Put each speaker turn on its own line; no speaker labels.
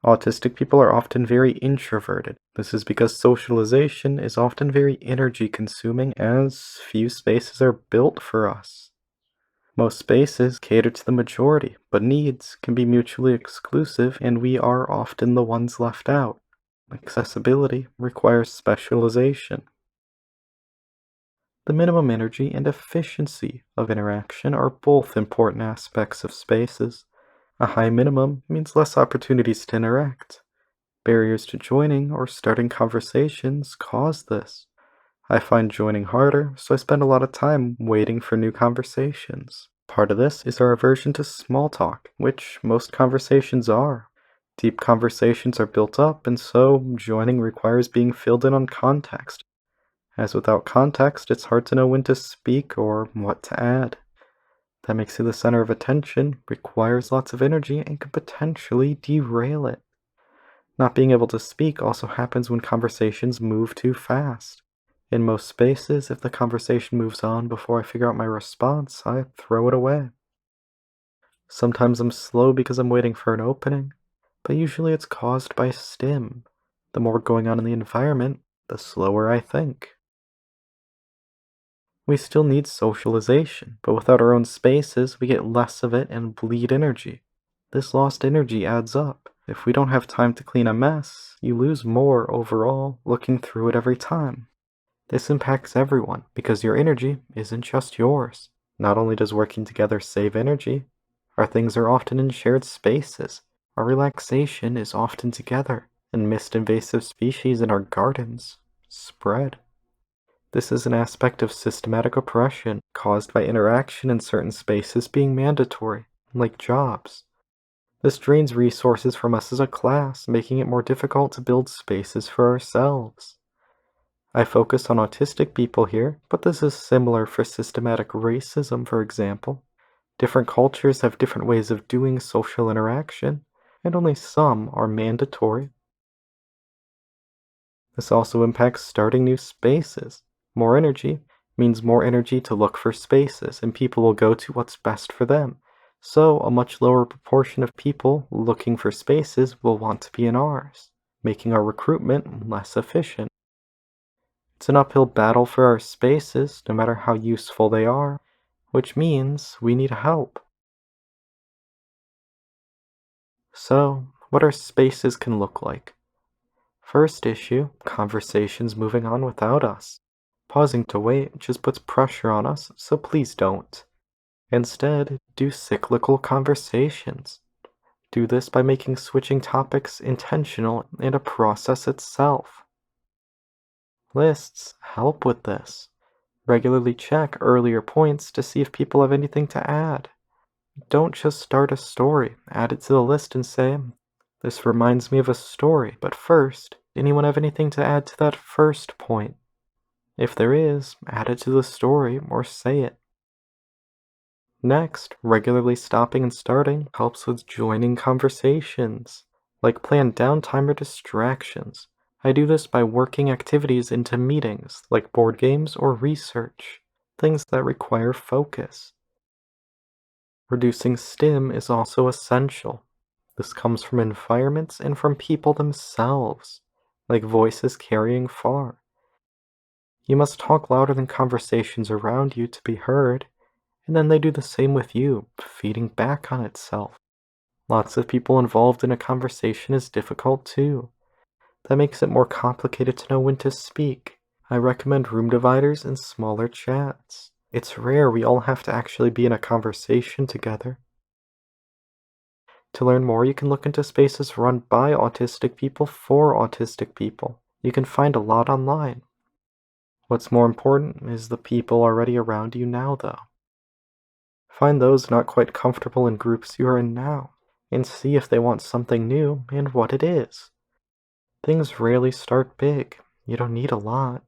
Autistic people are often very introverted. This is because socialization is often very energy consuming as few spaces are built for us. Most spaces cater to the majority, but needs can be mutually exclusive and we are often the ones left out. Accessibility requires specialization. The minimum energy and efficiency of interaction are both important aspects of spaces. A high minimum means less opportunities to interact. Barriers to joining or starting conversations cause this. I find joining harder, so I spend a lot of time waiting for new conversations. Part of this is our aversion to small talk, which most conversations are. Deep conversations are built up, and so joining requires being filled in on context. As without context, it's hard to know when to speak or what to add. That makes you the center of attention, requires lots of energy, and can potentially derail it. Not being able to speak also happens when conversations move too fast. In most spaces, if the conversation moves on before I figure out my response, I throw it away. Sometimes I'm slow because I'm waiting for an opening, but usually it's caused by stim. The more going on in the environment, the slower I think. We still need socialization, but without our own spaces, we get less of it and bleed energy. This lost energy adds up. If we don't have time to clean a mess, you lose more overall looking through it every time. This impacts everyone because your energy isn't just yours. Not only does working together save energy, our things are often in shared spaces. Our relaxation is often together, and missed invasive species in our gardens spread. This is an aspect of systematic oppression caused by interaction in certain spaces being mandatory, like jobs. This drains resources from us as a class, making it more difficult to build spaces for ourselves. I focus on autistic people here, but this is similar for systematic racism, for example. Different cultures have different ways of doing social interaction, and only some are mandatory. This also impacts starting new spaces. More energy means more energy to look for spaces, and people will go to what's best for them. So, a much lower proportion of people looking for spaces will want to be in ours, making our recruitment less efficient. It's an uphill battle for our spaces, no matter how useful they are, which means we need help. So, what our spaces can look like. First issue, conversations moving on without us. Pausing to wait just puts pressure on us, so please don't. Instead, do cyclical conversations. Do this by making switching topics intentional and a process itself. Lists help with this. Regularly check earlier points to see if people have anything to add. Don't just start a story, add it to the list and say, "This reminds me of a story, but first, anyone have anything to add to that first point?" If there is, add it to the story or say it. Next, regularly stopping and starting helps with joining conversations, like planned downtime or distractions. I do this by working activities into meetings, like board games or research, things that require focus. Reducing stim is also essential. This comes from environments and from people themselves, like voices carrying far. You must talk louder than conversations around you to be heard, and then they do the same with you, feeding back on itself. Lots of people involved in a conversation is difficult too. That makes it more complicated to know when to speak. I recommend room dividers and smaller chats. It's rare we all have to actually be in a conversation together. To learn more, you can look into spaces run by autistic people for autistic people. You can find a lot online. What's more important is the people already around you now, though. Find those not quite comfortable in groups you are in now, and see if they want something new and what it is. Things rarely start big. You don't need a lot.